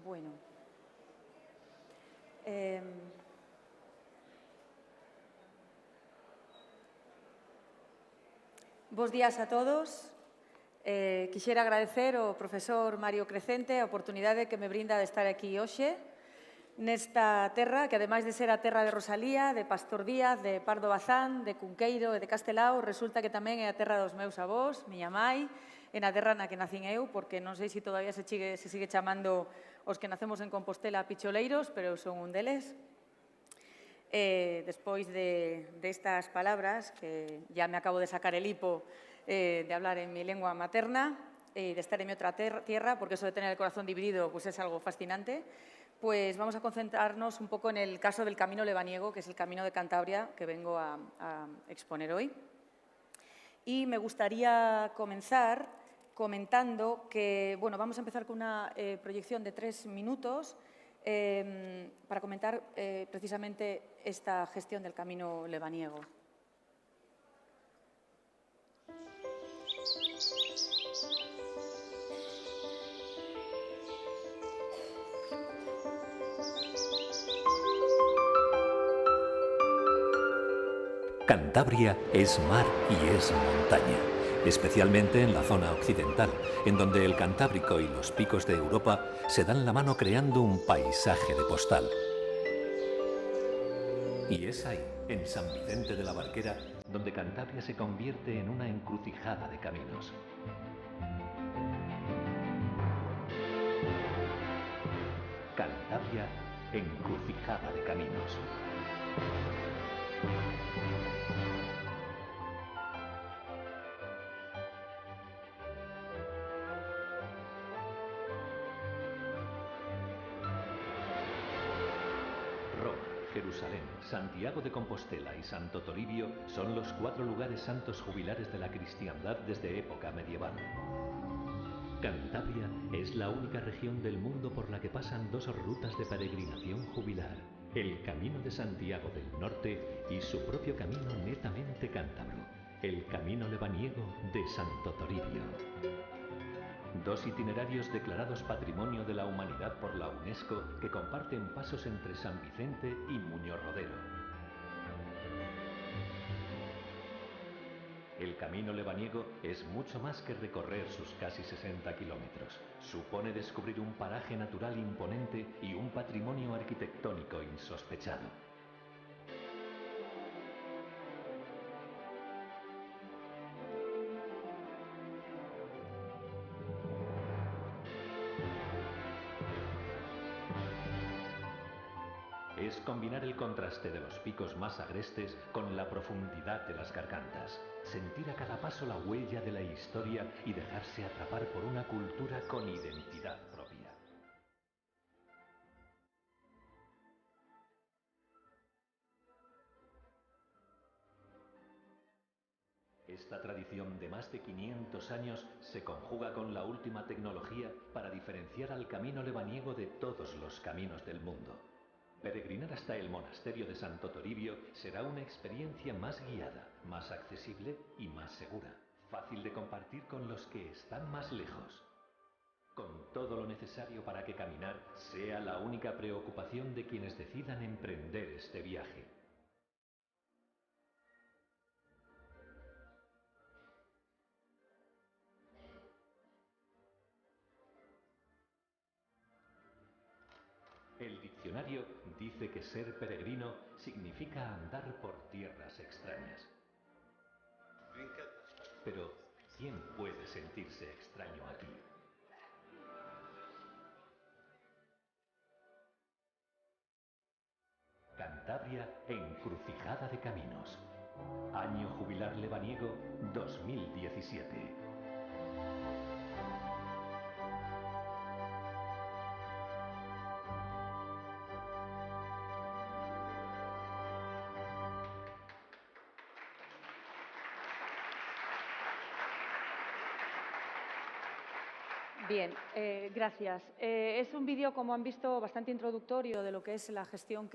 Bueno. Bos días a todos. Quixera agradecer ao profesor Mario Crecente a oportunidade que me brinda de estar aquí hoxe nesta terra, que ademais de ser a terra de Rosalía, de Pastor Díaz, de Pardo Bazán, de Cunqueiro e de Castelao, resulta que tamén é a terra dos meus avós, miña mai, e na terra na que nacín eu, porque non sei se todavía se sigue chamando os que nacemos en Compostela picholeiros, pero eu son un deles. Despois destas palabras, que ya me acabo de sacar el hipo de hablar en mi lengua materna y de estar en mi otra tierra, porque eso de tener el corazón dividido pues es algo fascinante, pues vamos a concentrarnos un poco en el caso del Camino Lebaniego, que es el Camino de Cantabria que vengo a exponer hoy. Y me gustaría comenzar comentando que, bueno, vamos a empezar con una proyección de 3 minutos para comentar precisamente esta gestión del Camino Lebaniego. Cantabria es mar y es montaña, especialmente en la zona occidental, en donde el Cantábrico y los picos de Europa se dan la mano creando un paisaje de postal. Y es ahí, en San Vicente de la Barquera, donde Cantabria se convierte en una encrucijada de caminos. Cantabria, encrucijada de caminos. Jerusalén, Santiago de Compostela y Santo Toribio son los 4 lugares santos jubilares de la cristiandad desde época medieval. Cantabria es la única región del mundo por la que pasan 2 rutas de peregrinación jubilar, el Camino de Santiago del Norte y su propio camino netamente cántabro, el Camino Lebaniego de Santo Toribio. 2 itinerarios declarados Patrimonio de la Humanidad por la UNESCO que comparten pasos entre San Vicente y Muñoz Rodero. El Camino Lebaniego es mucho más que recorrer sus casi 60 kilómetros. Supone descubrir un paraje natural imponente y un patrimonio arquitectónico insospechado. Es combinar el contraste de los picos más agrestes con la profundidad de las gargantas. Sentir a cada paso la huella de la historia y dejarse atrapar por una cultura con identidad propia. Esta tradición de más de 500 años se conjuga con la última tecnología para diferenciar al Camino Lebaniego de todos los caminos del mundo. Peregrinar hasta el monasterio de Santo Toribio será una experiencia más guiada, más accesible y más segura, fácil de compartir con los que están más lejos. Con todo lo necesario para que caminar sea la única preocupación de quienes decidan emprender este viaje. El diccionario dice que ser peregrino significa andar por tierras extrañas. Pero, ¿quién puede sentirse extraño aquí? Cantabria, encrucijada de caminos. Año jubilar lebaniego 2017. Bien, gracias. Es un vídeo, como han visto, bastante introductorio de lo que es la gestión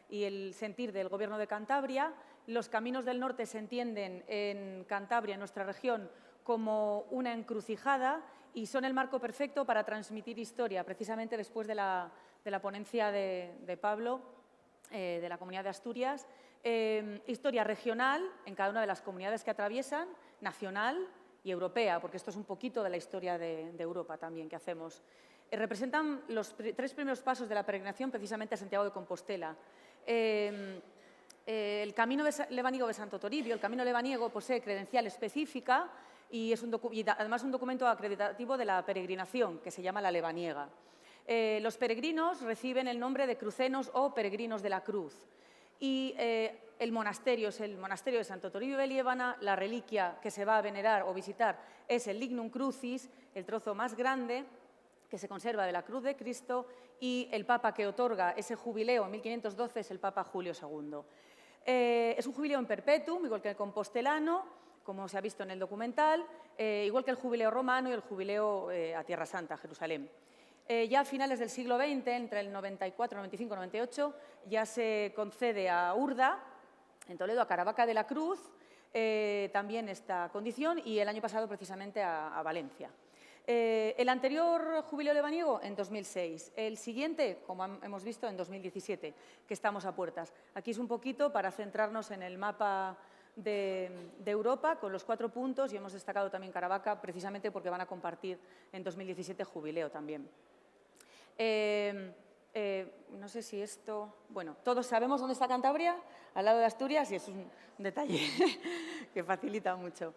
y el sentir del Gobierno de Cantabria. Los caminos del norte se entienden en Cantabria, en nuestra región, como una encrucijada y son el marco perfecto para transmitir historia, precisamente después de la ponencia de Pablo, de la Comunidad de Asturias. Historia regional en cada una de las comunidades que atraviesan, nacional y europea, porque esto es un poquito de la historia de Europa también que hacemos. Representan los 3 primeros pasos de la peregrinación precisamente a Santiago de Compostela. El Camino Lebaniego de Santo Toribio, el Camino Lebaniego, posee credencial específica y es además un documento acreditativo de la peregrinación, que se llama la Lebaniega. Los peregrinos reciben el nombre de crucenos o peregrinos de la cruz. Y el monasterio es el monasterio de Santo Toribio de Liébana. La reliquia que se va a venerar o visitar es el Lignum Crucis, el trozo más grande que se conserva de la cruz de Cristo, y el Papa que otorga ese jubileo en 1512 es el Papa Julio II. Es un jubileo en perpetuum, igual que el compostelano, como se ha visto en el documental, igual que el jubileo romano y el jubileo a Tierra Santa, Jerusalén. Ya a finales del siglo XX, entre el 94, 95 y 98, ya se concede a Urda, en Toledo, a Caravaca de la Cruz, también esta condición, y el año pasado precisamente a Valencia. El anterior jubileo lebaniego en 2006, el siguiente, como hemos visto, en 2017, que estamos a puertas. Aquí es un poquito para centrarnos en el mapa de Europa con los 4 puntos, y hemos destacado también Caravaca precisamente porque van a compartir en 2017 jubileo también. No sé si esto... Bueno, todos sabemos dónde está Cantabria, al lado de Asturias, y es un detalle que facilita mucho.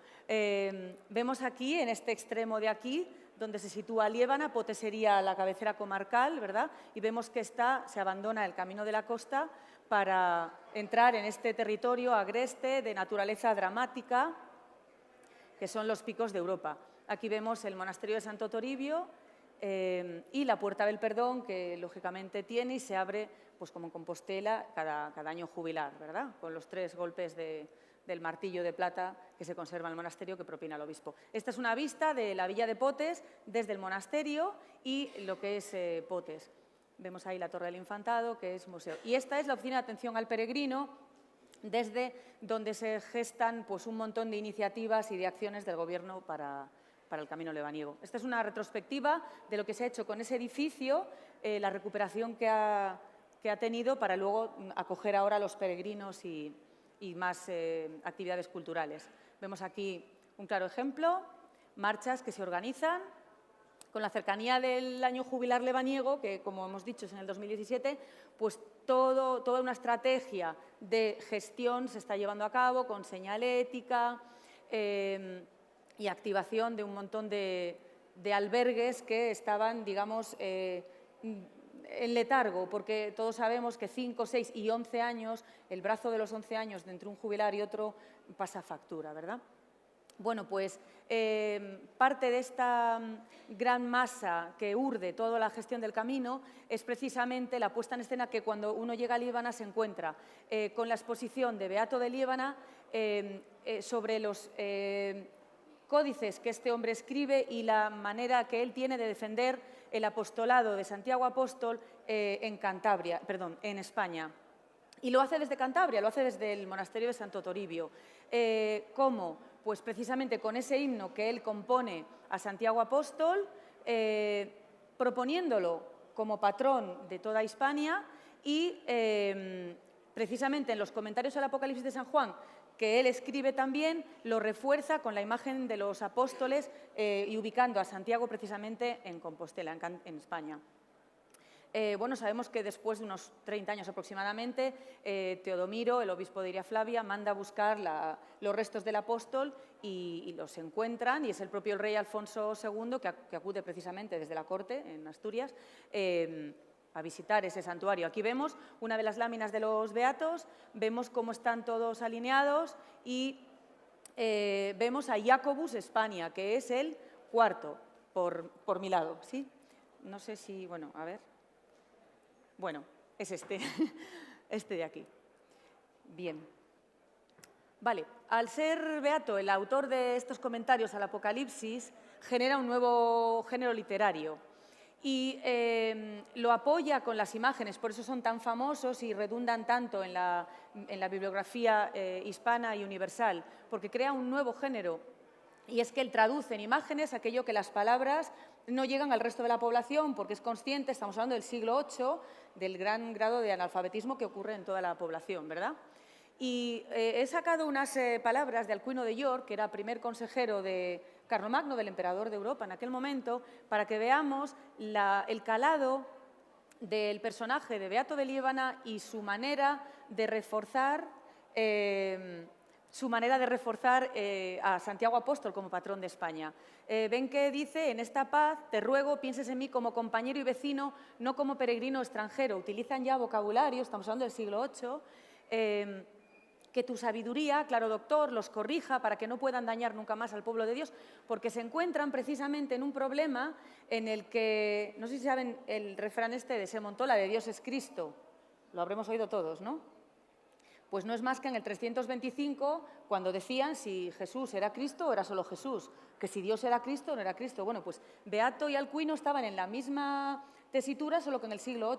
Vemos aquí, en este extremo de aquí, donde se sitúa Liébana. Pote sería la cabecera comarcal, ¿verdad? Y vemos que se abandona el camino de la costa para entrar en este territorio agreste de naturaleza dramática, que son los picos de Europa. Aquí vemos el monasterio de Santo Toribio, y la Puerta del Perdón, que lógicamente tiene y se abre, pues como en Compostela, cada año jubilar, ¿verdad? Con los 3 golpes del martillo de plata que se conserva en el monasterio que propina el obispo. Esta es una vista de la villa de Potes desde el monasterio y lo que es Potes. Vemos ahí la Torre del Infantado, que es museo. Y esta es la oficina de atención al peregrino, desde donde se gestan pues, un montón de iniciativas y de acciones del Gobierno para el Camino Lebaniego. Esta es una retrospectiva de lo que se ha hecho con ese edificio, la recuperación que ha tenido para luego acoger ahora a los peregrinos y más actividades culturales. Vemos aquí un claro ejemplo, marchas que se organizan con la cercanía del año jubilar lebaniego, que como hemos dicho es en el 2017, pues toda una estrategia de gestión se está llevando a cabo con señalética, y activación de un montón de albergues que estaban, digamos, en letargo, porque todos sabemos que 5, 6 y 11 años, el brazo de los 11 años de entre un jubilar y otro pasa factura, ¿verdad? Bueno, pues parte de esta gran masa que urde toda la gestión del camino es precisamente la puesta en escena que cuando uno llega a Liébana se encuentra con la exposición de Beato de Liébana sobre los códices que este hombre escribe y la manera que él tiene de defender el apostolado de Santiago Apóstol en España. Y lo hace desde Cantabria, lo hace desde el monasterio de Santo Toribio. ¿Cómo? Pues precisamente con ese himno que él compone a Santiago Apóstol, proponiéndolo como patrón de toda Hispania y precisamente en los comentarios al Apocalipsis de San Juan, que él escribe también, lo refuerza con la imagen de los apóstoles y ubicando a Santiago precisamente en Compostela, en España. Bueno, sabemos que después de unos 30 años aproximadamente, Teodomiro, el obispo de Iria Flavia, manda a buscar los restos del apóstol y los encuentran, y es el propio rey Alfonso II que acude precisamente desde la corte en Asturias a visitar ese santuario. Aquí vemos una de las láminas de los beatos, vemos cómo están todos alineados y vemos a Jacobus España, que es el cuarto por mi lado, ¿sí? No sé si, bueno, a ver. Bueno, es este, este de aquí. Bien. Vale, al ser beato el autor de estos comentarios al Apocalipsis, genera un nuevo género literario y lo apoya con las imágenes, por eso son tan famosos y redundan tanto en la bibliografía hispana y universal, porque crea un nuevo género y es que él traduce en imágenes aquello que las palabras no llegan al resto de la población porque es consciente, estamos hablando del siglo VIII, del gran grado de analfabetismo que ocurre en toda la población, ¿verdad? Y he sacado unas palabras de Alcuino de York, que era primer consejero de Carlomagno, del emperador de Europa en aquel momento, para que veamos el calado del personaje de Beato de Liébana y su manera de reforzar a Santiago Apóstol como patrón de España. Ven que dice, en esta paz te ruego pienses en mí como compañero y vecino, no como peregrino extranjero. Utilizan ya vocabulario, estamos hablando del siglo VIII, que tu sabiduría, claro doctor, los corrija para que no puedan dañar nunca más al pueblo de Dios, porque se encuentran precisamente en un problema en el que, no sé si saben el refrán este de se montó la de Dios es Cristo, lo habremos oído todos, ¿no? Pues no es más que en el 325, cuando decían si Jesús era Cristo o era solo Jesús, que si Dios era Cristo o no era Cristo. Bueno, pues Beato y Alcuino estaban en la misma tesitura, solo que en el siglo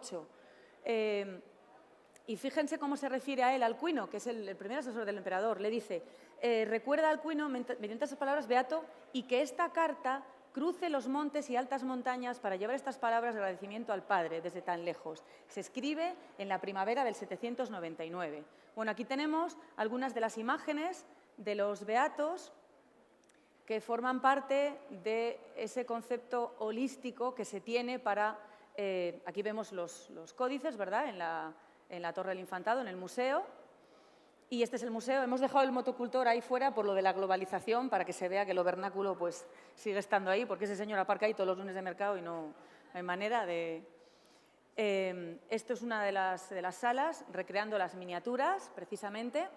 VIII. Y fíjense cómo se refiere a él, Alcuino, que es el primer asesor del emperador. Le dice, recuerda a Alcuino, mediante esas palabras, Beato, y que esta carta cruce los montes y altas montañas para llevar estas palabras de agradecimiento al Padre desde tan lejos. Se escribe en la primavera del 799. Bueno, aquí tenemos algunas de las imágenes de los beatos que forman parte de ese concepto holístico que se tiene para... aquí vemos los códices, ¿verdad?, en la Torre del Infantado, en el museo. Y este es el museo. Hemos dejado el motocultor ahí fuera por lo de la globalización, para que se vea que lo vernáculo pues, sigue estando ahí, porque ese señor aparca ahí todos los lunes de mercado y no hay manera de... esto es una de las salas, recreando las miniaturas, precisamente.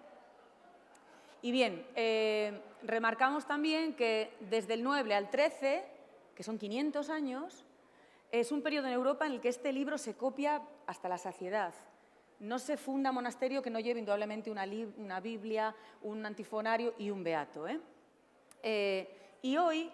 Y bien, remarcamos también que desde el 9 al 13, que son 500 años, es un periodo en Europa en el que este libro se copia hasta la saciedad. No se funda monasterio que no lleve indudablemente una Biblia, un antifonario y un beato. Y hoy,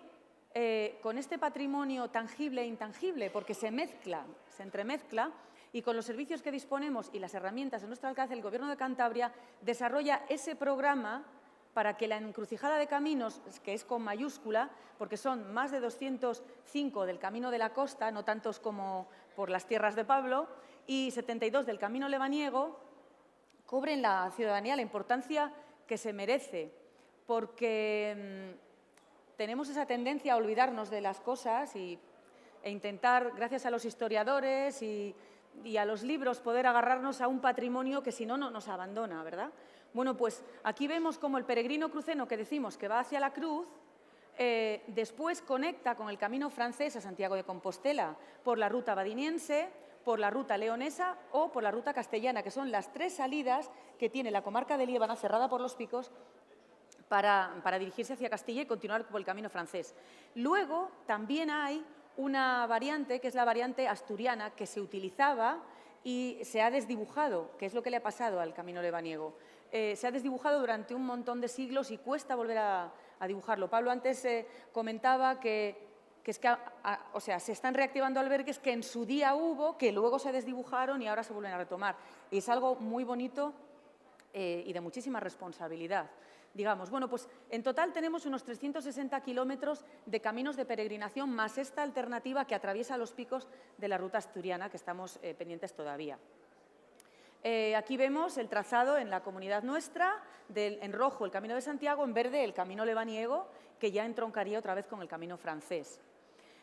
con este patrimonio tangible e intangible, porque se entremezcla, y con los servicios que disponemos y las herramientas a nuestro alcance, el Gobierno de Cantabria desarrolla ese programa para que la encrucijada de caminos, que es con mayúscula, porque son más de 205 del Camino de la Costa, no tantos como por las tierras de Pablo, y 72 del Camino Lebaniego, cobren la ciudadanía la importancia que se merece, porque tenemos esa tendencia a olvidarnos de las cosas e intentar, gracias a los historiadores y a los libros, poder agarrarnos a un patrimonio que si no, no nos abandona, ¿verdad? Bueno, pues aquí vemos cómo el peregrino cruceno que decimos que va hacia la cruz, después conecta con el camino francés a Santiago de Compostela por la ruta badiniense, por la ruta leonesa o por la ruta castellana, que son las tres salidas que tiene la comarca de Liébana, cerrada por los picos, para dirigirse hacia Castilla y continuar por el camino francés. Luego también hay una variante, que es la variante asturiana, que se utilizaba y se ha desdibujado, que es lo que le ha pasado al camino lebaniego. Se ha desdibujado durante un montón de siglos y cuesta volver a dibujarlo. Pablo antes comentaba que es que o sea, se están reactivando albergues que en su día hubo, que luego se desdibujaron y ahora se vuelven a retomar. Y es algo muy bonito y de muchísima responsabilidad. Digamos, bueno, pues en total tenemos unos 360 kilómetros de caminos de peregrinación, más esta alternativa que atraviesa los picos de la ruta asturiana, que estamos pendientes todavía. Aquí vemos el trazado en la comunidad nuestra, en rojo el Camino de Santiago, en verde el Camino lebaniego, que ya entroncaría otra vez con el camino francés.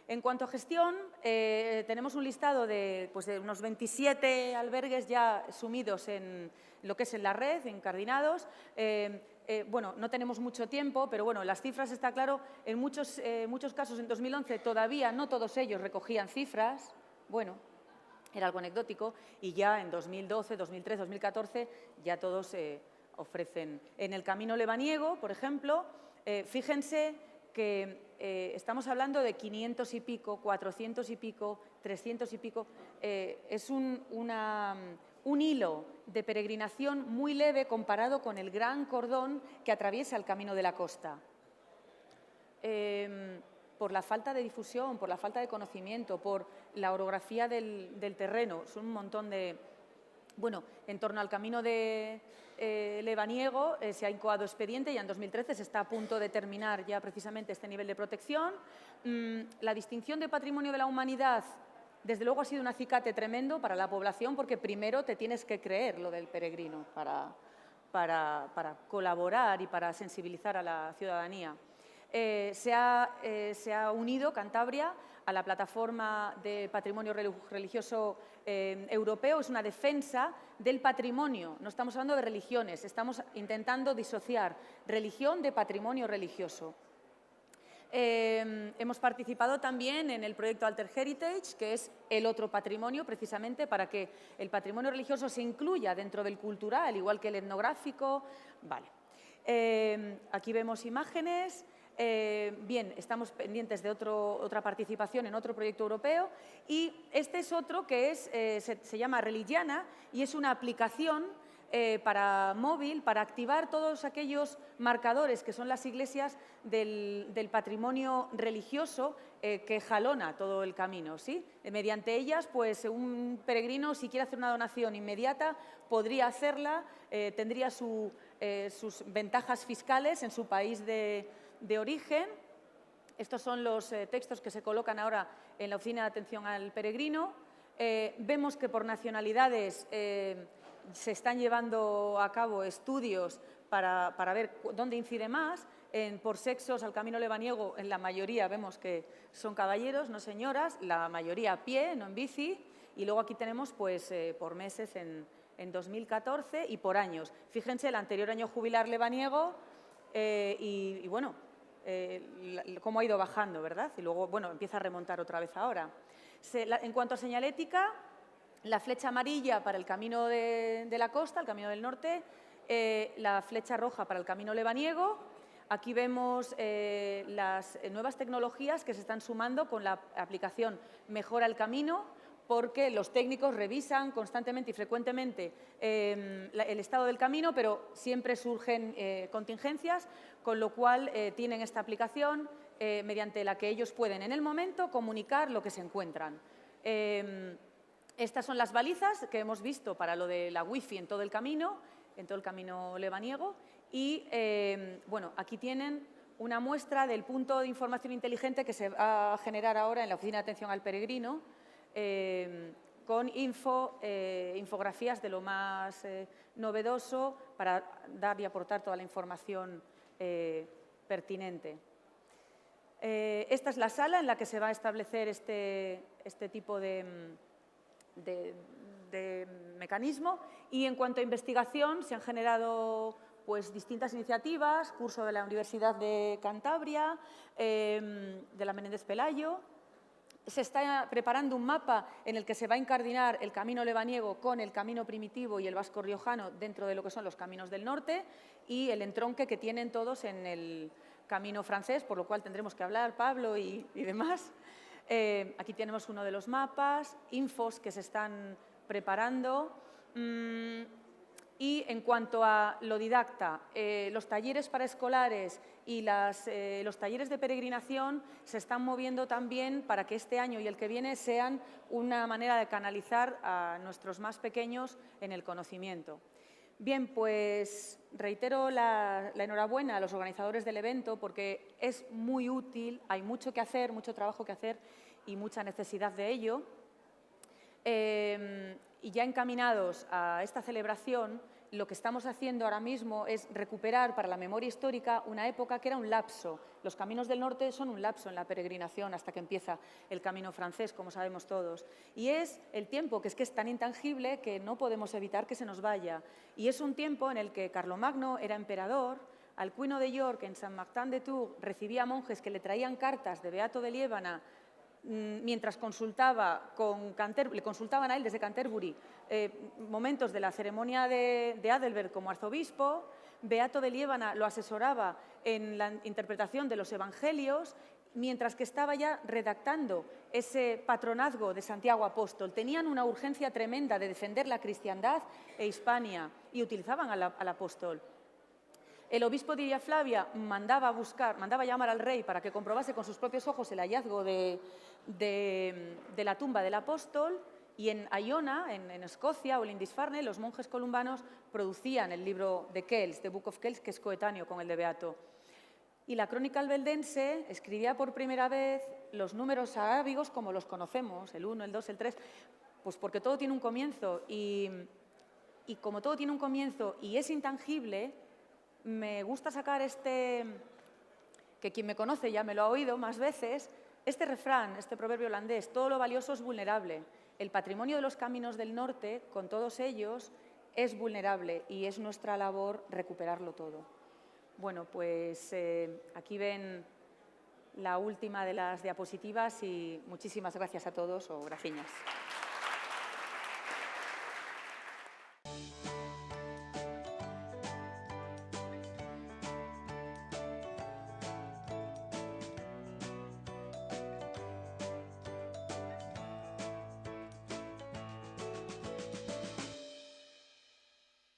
En cuanto a gestión, tenemos un listado de unos 27 albergues ya sumidos en lo que es en la red, incardinados. Bueno, no tenemos mucho tiempo, pero bueno, las cifras está claro. En muchos casos, en 2011, todavía no todos ellos recogían cifras. Bueno, era algo anecdótico. Y ya en 2012, 2013, 2014, ya todos ofrecen. En el Camino lebaniego, por ejemplo, fíjense que estamos hablando de 500 y pico, 400 y pico, 300 y pico. Es un hilo de peregrinación muy leve comparado con el gran cordón que atraviesa el Camino de la Costa. Por la falta de difusión, por la falta de conocimiento, por la orografía del terreno, son un montón de Bueno, en torno al camino de Lebaniego se ha incoado expediente, ya en 2013 se está a punto de terminar ya precisamente este nivel de protección. La distinción de Patrimonio de la Humanidad, desde luego, ha sido un acicate tremendo para la población, porque primero te tienes que creer lo del peregrino para colaborar y para sensibilizar a la ciudadanía. Se ha unido Cantabria a la plataforma de patrimonio religioso europeo. Es una defensa del patrimonio. No estamos hablando de religiones, estamos intentando disociar religión de patrimonio religioso. Hemos participado también en el proyecto Alter Heritage, que es el otro patrimonio, precisamente para que el patrimonio religioso se incluya dentro del cultural, igual que el etnográfico. Vale. Aquí vemos imágenes. Bien, estamos pendientes de otra participación en otro proyecto europeo, y este es otro que se llama Religiana, y es una aplicación para móvil, para activar todos aquellos marcadores que son las iglesias del patrimonio religioso que jalona todo el camino, ¿sí? Mediante ellas, pues un peregrino, si quiere hacer una donación inmediata, podría hacerla, tendría sus ventajas fiscales en su país de origen. Estos son los textos que se colocan ahora en la Oficina de Atención al Peregrino. Vemos que por nacionalidades se están llevando a cabo estudios para ver dónde incide más. Por sexos, al camino lebaniego, en la mayoría vemos que son caballeros, no señoras, la mayoría a pie, no en bici, y luego aquí tenemos pues, por meses en 2014 y por años. Fíjense, el anterior año jubilar lebaniego y bueno, cómo ha ido bajando, ¿verdad? Y luego, bueno, empieza a remontar otra vez ahora. En cuanto a señalética, la flecha amarilla para el camino de la costa, el camino del norte, la flecha roja para el camino lebaniego. Aquí vemos las nuevas tecnologías que se están sumando con la aplicación Mejora el Camino, porque los técnicos revisan constantemente y frecuentemente el estado del camino, pero siempre surgen contingencias, con lo cual tienen esta aplicación mediante la que ellos pueden en el momento comunicar lo que se encuentran. Estas son las balizas que hemos visto para lo de la wifi en todo el camino lebaniego, y bueno, aquí tienen una muestra del punto de información inteligente que se va a generar ahora en la Oficina de Atención al Peregrino, con infografías de lo más novedoso para dar y aportar toda la información pertinente. Esta es la sala en la que se va a establecer este tipo de mecanismo, y en cuanto a investigación se han generado pues, distintas iniciativas, curso de la Universidad de Cantabria, de la Menéndez Pelayo. Se está preparando un mapa en el que se va a incardinar el camino lebaniego con el camino primitivo y el vasco riojano dentro de lo que son los caminos del norte, y el entronque que tienen todos en el camino francés, por lo cual tendremos que hablar Pablo y demás. Aquí tenemos uno de los mapas, infos que se están preparando. Y en cuanto a lo didacta, los talleres para escolares y los talleres de peregrinación se están moviendo también para que este año y el que viene sean una manera de canalizar a nuestros más pequeños en el conocimiento. Bien, pues reitero la enhorabuena a los organizadores del evento, porque es muy útil, hay mucho que hacer, mucho trabajo que hacer y mucha necesidad de ello. Y ya encaminados a esta celebración, lo que estamos haciendo ahora mismo es recuperar para la memoria histórica una época que era un lapso. Los caminos del norte son un lapso en la peregrinación hasta que empieza el camino francés, como sabemos todos. Y es el tiempo que es tan intangible que no podemos evitar que se nos vaya. Y es un tiempo en el que Carlomagno era emperador, Alcuino de York en Saint Martin de Tours recibía monjes que le traían cartas de Beato de Liébana mientras le consultaban a él desde Canterbury momentos de la ceremonia de Adelberg como arzobispo. Beato de Liébana lo asesoraba en la interpretación de los evangelios, mientras que estaba ya redactando ese patronazgo de Santiago Apóstol. Tenían una urgencia tremenda de defender la cristiandad e Hispania y utilizaban al apóstol. El obispo de Villa Flavia mandaba llamar al rey para que comprobase con sus propios ojos el hallazgo de la tumba del apóstol, Y en Iona, en Escocia, o en Lindisfarne, los monjes columbanos producían el libro de Kells, The Book of Kells, que es coetáneo con el de Beato. Y la crónica albeldense escribía por primera vez los números arábigos como los conocemos, el 1, el 2, el 3, pues porque todo tiene un comienzo. Y como todo tiene un comienzo y es intangible, me gusta sacar que quien me conoce ya me lo ha oído más veces, este refrán, este proverbio holandés: todo lo valioso es vulnerable. El patrimonio de los caminos del norte, con todos ellos, es vulnerable y es nuestra labor recuperarlo todo. Bueno, pues aquí ven la última de las diapositivas y muchísimas gracias a todos, o graciñas.